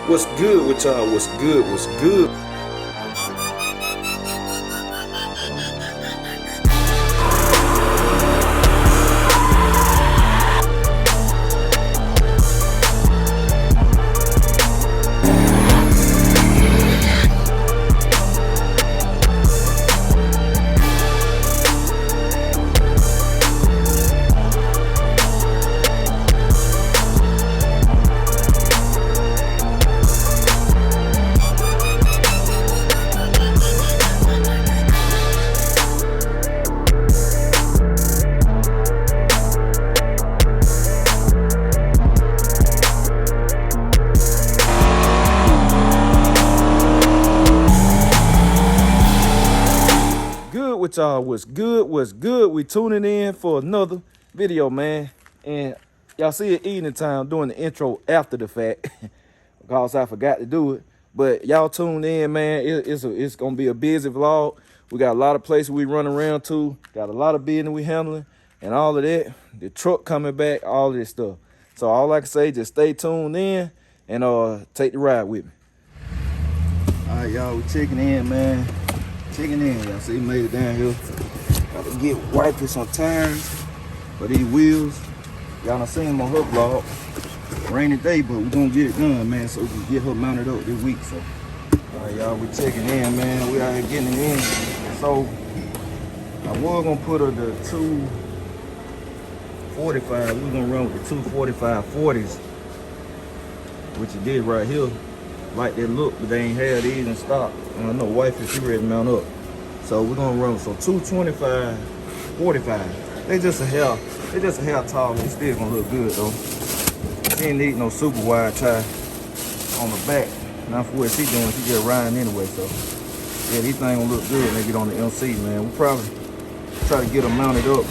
What's good with y'all? What's good? What's good? With y'all, what's good? We tuning in for another video, man. And y'all see it evening time, doing the intro after the fact because I forgot to do it. But y'all tune in, man. It's gonna be a busy vlog. We got a lot of places we run around to, got a lot of business we handling and all of that. The truck coming back, all of this stuff. So all I can say, just stay tuned in and take the ride with me. All right, y'all, we checking in, man. Checking in, y'all see, made it down here. Got to get wipers on tires for these wheels. Y'all done seen them on her vlog. Rainy day, but we're gonna get it done, man, so we can get her mounted up this week. So, all right, y'all, we checking in, man. We out here getting it in. So, I was gonna put her the 245. We was gonna run with the 245/40s, which it did right here. Like that look, but they ain't had these in stock. And I know wife is ready to mount up. So we're gonna run so 225/45. They just a hair tall, but it's still gonna look good though. She ain't need no super wide tie on the back. Not for what she doing, she just riding anyway. So yeah, these things gonna look good when they get on the MC, man. We'll probably try to get them mounted up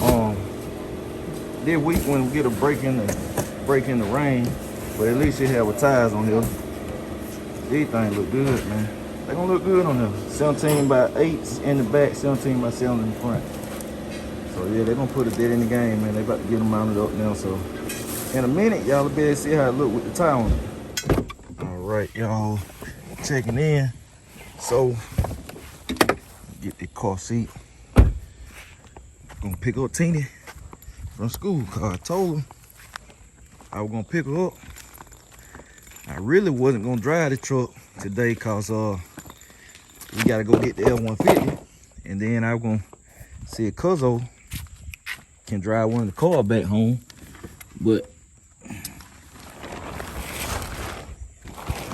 this week when we get a break in the rain. But at least she have with tires on here. These things look good, man. They gonna look good on them. 17x8s in the back, 17x7 in the front. So yeah, they gonna put a dead in the game, man. They about to get them mounted up now. So in a minute, y'all will be able to see how it look with the tire on it. All right, y'all, checking in. So get the car seat. Gonna pick up Teeny from school, cause I told her I was gonna pick her up. I really wasn't gonna drive the truck today cause we gotta go get the F150, and then I was gonna see if Cuzzo can drive one of the cars back home, but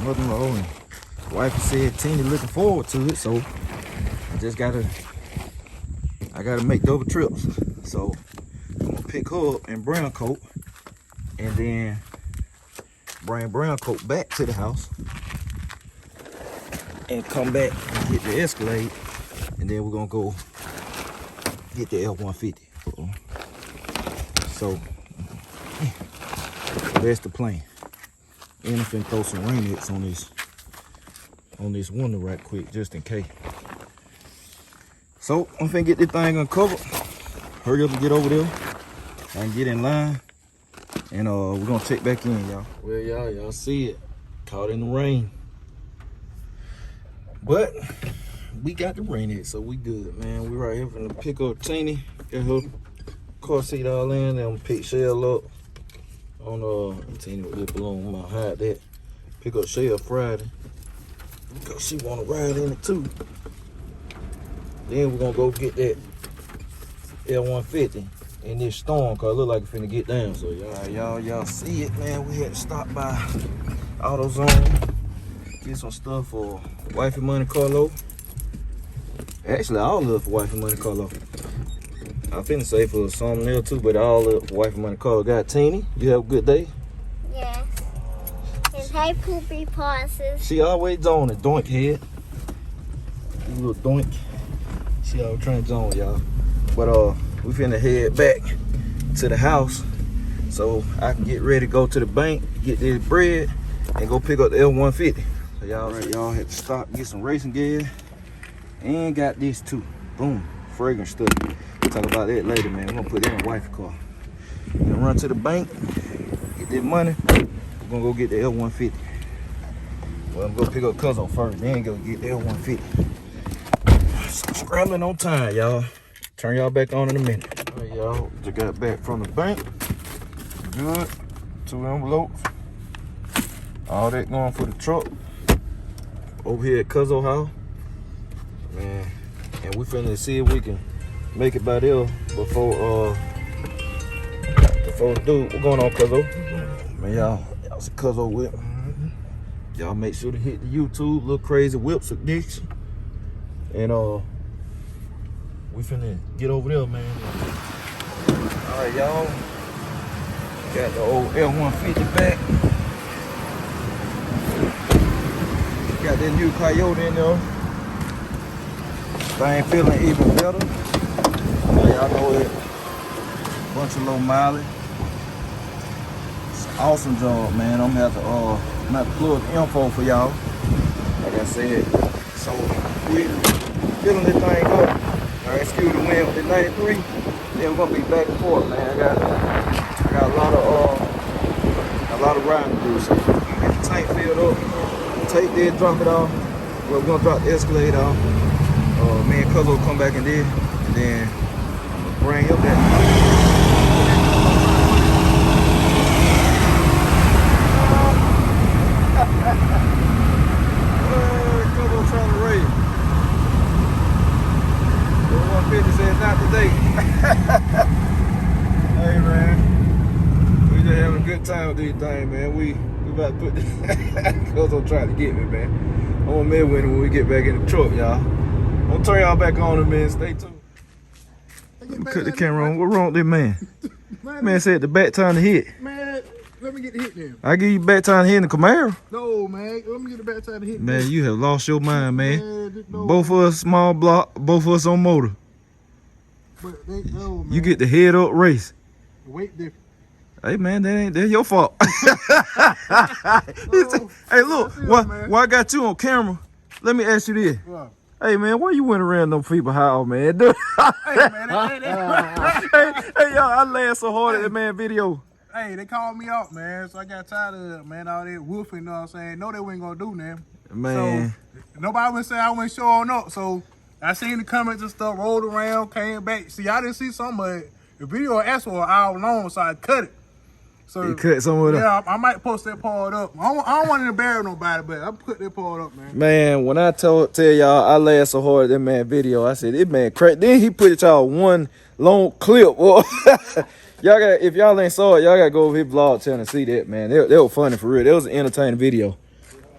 nothing wrong. Wife said Tina looking forward to it, so I gotta make double trips. So I'm gonna pick her up in brown coat and then bring brown coat back to the house and come back and get the Escalade, and then we're gonna go get the F150. So that's the plan. And I'm finna throw some rain nets on this window right quick, just in case. So I'm finna get this thing uncovered. Hurry up and get over there and get in line. And we're gonna check back in, y'all. Well, y'all see it. Caught in the rain. But we got the rain in, so we good, man. We right here finna pick up Teeny. Got her car seat all in. Then I'm gonna pick Shell up on Teeny with this balloon. I'm gonna hide that. Pick up Shell Friday, because she wanna ride in it too. Then we're gonna go get that L150 in this storm, cause it look like it's finna get down. So y'all see it, man. We had to stop by Autozone, get some stuff for Wifey Money Carlo. Actually, all of it for Wifey Money Carlo. I finna say for something else too, but all of it for Wifey Money Carlo. Got Teeny. You have a good day? Yes. And hey, poopy pauses. She always on it, doink head. You little doink. She always trying to zone, y'all. But we finna head back to the house so I can get ready to go to the bank, get this bread, and go pick up the L150. So y'all had to stop, get some racing gear, and got this too. Boom, fragrance stuff. We'll talk about that later, man. We're gonna put that in the wife's car. We're gonna run to the bank, get that money. We're gonna go get the L150. Well, I'm gonna pick up Cuzzo first, then go get that 150. Scrambling on time, y'all. Turn y'all back on in a minute. All right, y'all. Just got back from the bank. Good. 2 envelopes. All that going for the truck. Over here at Cuzzo house. Man. And we finna see if we can make it by there before dude. What's going on, Cuzzo? Man, y'all see Cuzzo whip. Y'all make sure to hit the YouTube, Little Crazy Whips Addiction. And we finna get over there, man. Alright, y'all. Got the old F150 back. Got that new Coyote in there. Thing feeling even better. Y'all know it. Bunch of low mileage. It's an awesome job, man. I'm gonna have to plug the info for y'all. Like I said, so we filling this thing up. Excuse the wind with the 93. Then we're gonna be back and forth, man. I got a lot of riding to do. So get the tank filled up, take that, drop it off. Well, we're gonna drop the Escalade off. Me and Cuzzo will come back in there, and then bring him back. Cuzzo trying to race. 150 said not today. Hey man, we just having a good time with these things, man. We about to put this Cuzzo trying to get me, man. I'm gonna meet with him when we get back in the truck, y'all. I'm gonna turn y'all back on in a minute. Stay tuned. Let me cut the camera on. What wrong with this man? Man said the back time to hit. Man, let me get the hit then. I give you back time to hit in the Camaro. No, man. Let me get the back time to hit. Man, you have lost your mind, man. Both of us small block, both of us on motor. But they, no, man. You get the head up race. The weight different. Hey man, that's your fault. Hey look, why I got you on camera? Let me ask you this. Yeah. Hey man, why you went around them people house, man? Dude. Hey man, hey y'all, I laughed so hard at that man video. Hey, they called me out, man. So I got tired of it, man. All that woofing, you know what I'm saying? No, they wasn't gonna do nothing. Man. So nobody would say I wasn't showing up. So I seen the comments and stuff, rolled around, came back. See, I didn't see some of it. The video asked for an hour long, so I cut it. So you cut some of it up? Yeah, I might post that part up. I don't want to embarrass nobody, but I put that part up, man. Man, when I tell y'all I laughed so hard at that man video, I said, this man crazy. Then he put y'all one long clip. Y'all got, if y'all ain't saw it, y'all got to go over his vlog channel and see that, man. They were funny for real. That was an entertaining video.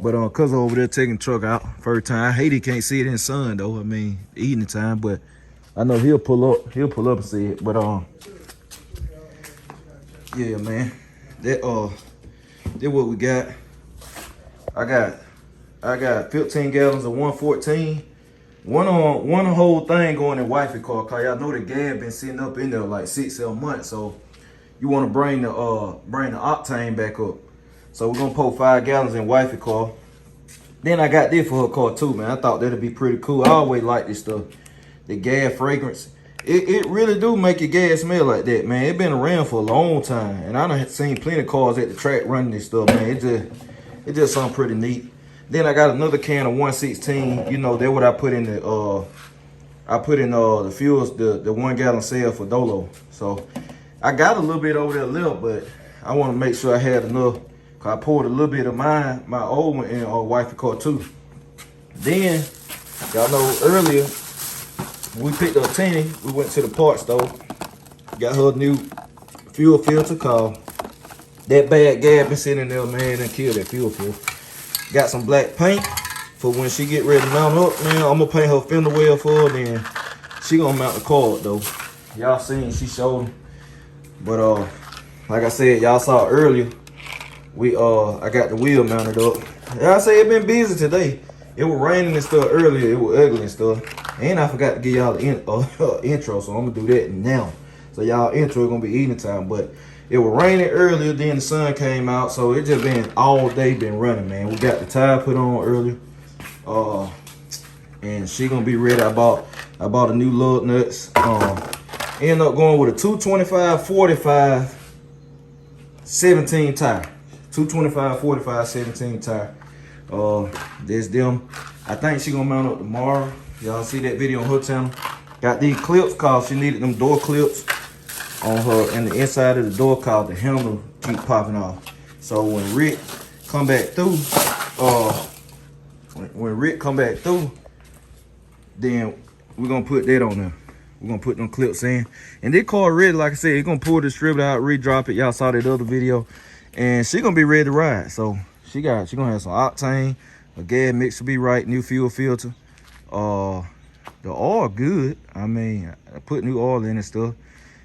But Cuzzo over there taking the truck out first time. I hate he can't see it in the sun, though. I mean, evening time, but I know he'll pull up. He'll pull up and see it. But yeah, man. That what we got. I got 15 gallons of 114. One whole thing going in wifey car, cause y'all know the gas been sitting up in there like 6-7 months. So you want to bring the octane back up. So we're gonna pour 5 gallons in wifey car. Then I got this for her car too, man. I thought that'd be pretty cool. I always like this stuff. The gas fragrance. It really do make your gas smell like that, man. It been around for a long time. And I done seen plenty of cars at the track running this stuff, man. It just something pretty neat. Then I got another can of 116. You know, that's what I put in the the fuels, the 1 gallon cell for Dolo. So I got a little bit over there left, but I want to make sure I had enough. Cause I poured a little bit of my old one in wifey car too. Then y'all know earlier we picked up Tinny. We went to the parts store. Got her new fuel filter called that bad gas been sitting there, man, and killed that fuel filter. Got some black paint for when she get ready to mount up, man. I'm gonna paint her fender well for her, then she gonna mount the car though. Y'all seen she showed them. But like I said, y'all saw earlier, I got the wheel mounted up. Y'all say it been busy today. It was raining and stuff earlier. It was ugly and stuff. And I forgot to give y'all the intro, so I'm gonna do that now. So y'all intro gonna be evening time, but it was raining earlier, then the sun came out, so it just been all day been running, man. We got the tire put on earlier, and she gonna be ready. I bought a new lug nuts. End up going with a 225 45 17 tire. 225 45 17 tire. There's them. I think she gonna mount up tomorrow. Y'all see that video on her channel. Got these clips cause she needed them door clips on her and the inside of the door cause the handle keep popping off. So when Rick come back through, when Rick come back through, then we're gonna put that on there. We're gonna put them clips in. And this car ready, like I said, it's gonna pull the distributor out, re-drop it. Y'all saw that other video. And she gonna be ready to ride. So she gonna have some octane, a gas mixer be right, new fuel filter. The oil good. I mean, I put new oil in and stuff.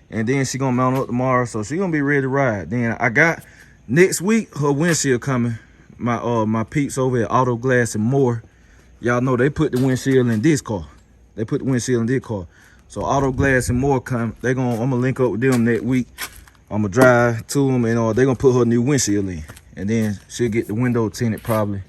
And then she gonna mount up tomorrow, so she gonna be ready to ride. Then I got next week her windshield coming. My peeps over at Auto Glass and More. Y'all know they put the windshield in this car. They put the windshield in this car. So Auto Glass and More come. I'm gonna link up with them next week. I'm gonna drive to them and they gonna put her new windshield in. And then she'll get the window tinted probably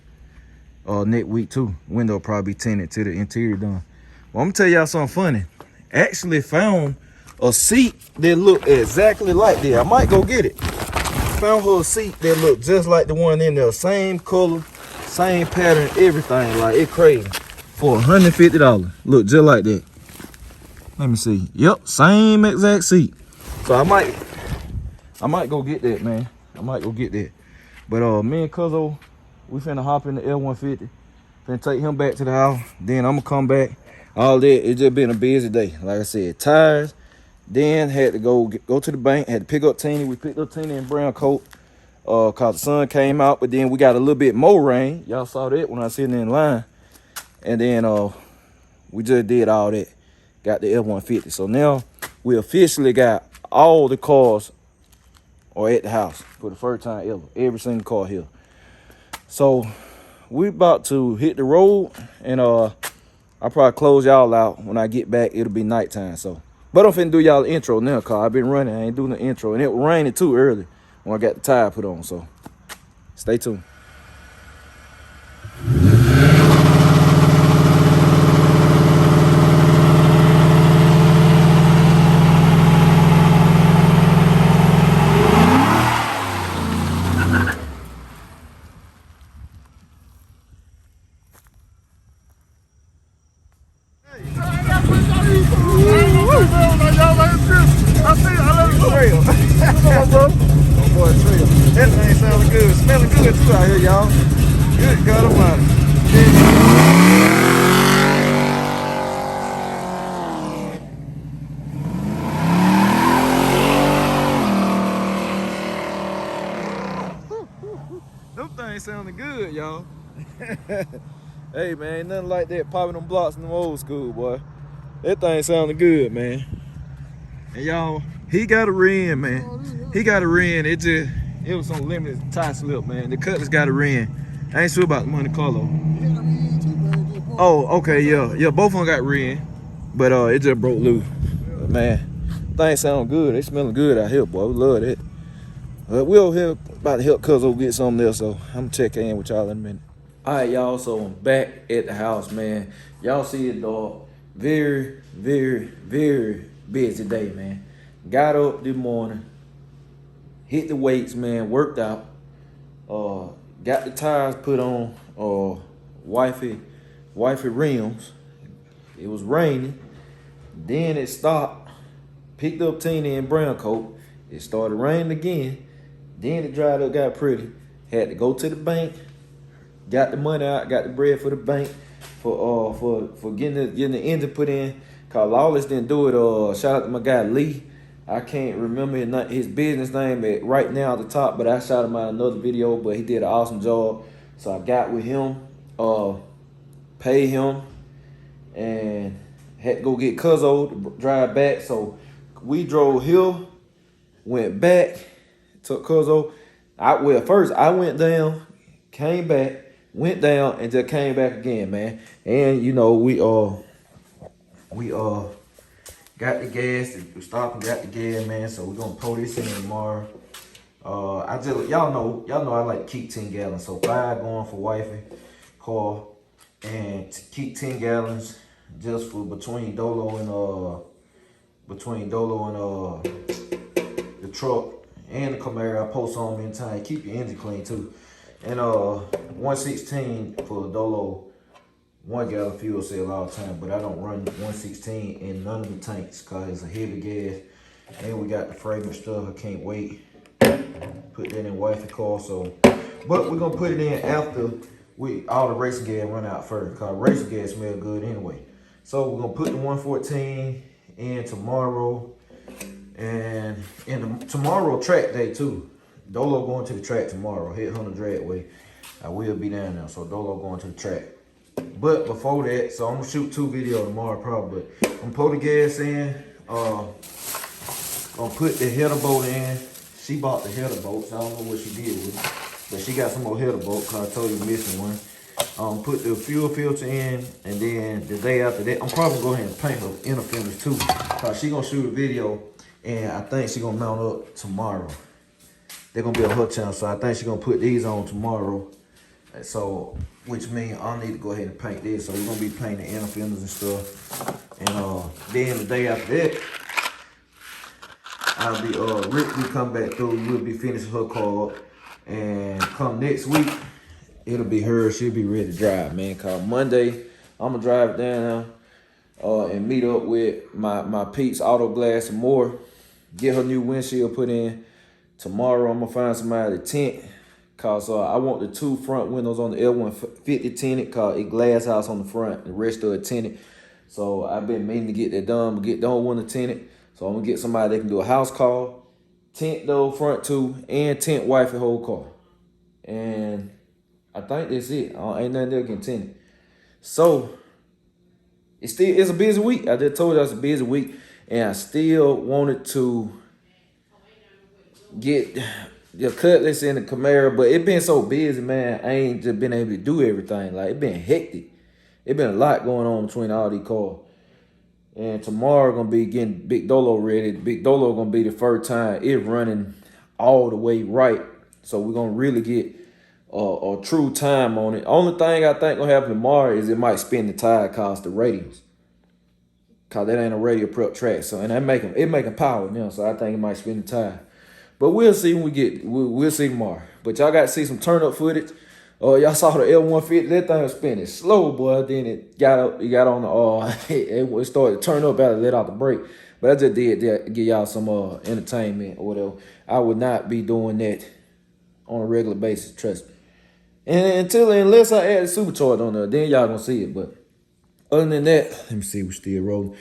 next week too. Window probably tinted to the interior done. Well, I'm gonna tell y'all something funny. Actually found a seat that looked exactly like that. I might go get it. Found her a seat that looked just like the one in there. Same color, same pattern, everything. Like, it crazy. For $150. Look just like that. Let me see. Yep, same exact seat. So I might go get that, man. I might go get that. But me and Cuzzo, we finna hop in the F150. Finna take him back to the house. Then I'm gonna come back. All that, it just been a busy day. Like I said, tires. Then had to go to the bank. Had to pick up Teeny. We picked up Teeny in brown coat. Cause the sun came out. But then we got a little bit more rain. Y'all saw that when I was sitting in line. And then we just did all that. Got the F-150. So now we officially got all the cars are at the house for the first time ever. Every single car here. So we about to hit the road, and I'll probably close y'all out when I get back. It'll be nighttime. So, but I'm finna do y'all the intro now, cause I've been running. I ain't doing the intro, and it was raining too early when I got the tire put on. So stay tuned. That thing sounding good, smelling good too out here, y'all. Good God Almighty. Them things sounding good, y'all. Hey man, ain't nothing like that popping them blocks in the old school, boy. That thing sounding good, man. And y'all, he got a rim, man. He got a rim. It was some limited tie slip, man. The Cutlass got a rim. I ain't sure about the Monte Carlo. Oh, okay, yeah. Both of them got rim, but it just broke loose. But man, things sound good. They smelling good out here, boy. We love it. We over here about to help Cuzzo get something else, so I'm gonna check in with y'all in a minute. All right, y'all. So I'm back at the house, man. Y'all see it, dog. Very, very, very busy day, man. Got up this morning, hit the weights, man, worked out, got the tires put on, wifey rims. It was raining. Then it stopped, picked up Tina in brown coat. It started raining again. Then it dried up, got pretty. Had to go to the bank, got the money out, got the bread for the bank for getting the engine put in. Cause Lawless didn't do it. Shout out to my guy Lee. I can't remember his business name right now at the top, but I shot him out another video, but he did an awesome job. So I got with him, paid him, and had to go get Cuzzo to drive back. So we drove here, went back, took Cuzzo. First I went down, came back, went down, and just came back again, man. And you know, we got the gas, we stopped and got the gas, man. So we're gonna pour this in tomorrow. Y'all know I like to keep 10 gallons. So 5 going for wifey car, and to keep 10 gallons just for between Dolo and the truck and the Camaro. I post on them in time. Keep your engine clean too. And 116 for a Dolo 1 gallon fuel cell all the time, but I don't run 116 in none of the tanks cause it's a heavy gas. And we got the fragrance stuff. I can't wait. Put that in wifey car. So, but we're gonna put it in after all the racing gas run out first, cause racing gas smell good anyway. So we're gonna put the 114 in tomorrow, and tomorrow track day too. Dolo going to the track tomorrow. Headhunter Dragway. I will be down there, so Dolo going to the track. But before that, so I'm gonna shoot 2 videos tomorrow probably. But I'm gonna pour the gas in. Gonna put the header bolt in. She bought the header bolts. I don't know what she did with it, but she got some more header bolts because I told you missing one. Put the fuel filter in, and then the day after that, I'm probably going to go ahead and paint her inner fenders too, because she gonna shoot a video, and I think she gonna mount up tomorrow. They're gonna be on her channel, so I think she gonna put these on tomorrow. So, which means I need to go ahead and paint this. So we're gonna be painting the inner fenders and stuff. And then the day after that, I'll be Rick will come back through. We'll be finishing her car, and come next week, it'll be her. She'll be ready to drive, man. Cause Monday, I'm gonna drive down and meet up with my Pete's Auto Glass and more. Get her new windshield put in. Tomorrow, I'm gonna find somebody to tint. Cause I want the 2 front windows on the F150 tinted. Cause it glass house on the front, the rest of it tinted. So I've been meaning to get that done, but don't want to tint it. So I'm gonna get somebody that can do a house call, tint those front 2, and tint wifey whole car. And I think that's it. Ain't nothing else can tint it. So it's a busy week. I just told you it's a busy week, and I still wanted to get the Cutlass in the Camaro, but it been so busy, man. I ain't just been able to do everything. Like, it been hectic. It been a lot going on between all these cars. And tomorrow gonna be getting Big Dolo ready. Big Dolo gonna be the first time it running all the way right. So we're gonna really get a true time on it. Only thing I think gonna happen tomorrow is it might spin the tire cause the radials. Cause that ain't a radio prep track. So and it making power now. So I think it might spin the tire. But we'll see when we'll see tomorrow. But y'all got to see some turn up footage. Y'all saw the L150. That thing was spinning slow, boy. Then it got on the it started to turn up after it let out the brake. But I just did that, give y'all some entertainment or whatever. I would not be doing that on a regular basis, trust me. And unless I add a supercharger on there, then y'all gonna see it. But other than that, let me see, we're still rolling.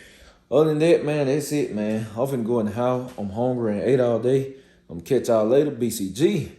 Other than that, man, that's it, man. I'm finna go in the house. I'm hungry and ate all day. I'm gonna catch y'all later. BCG.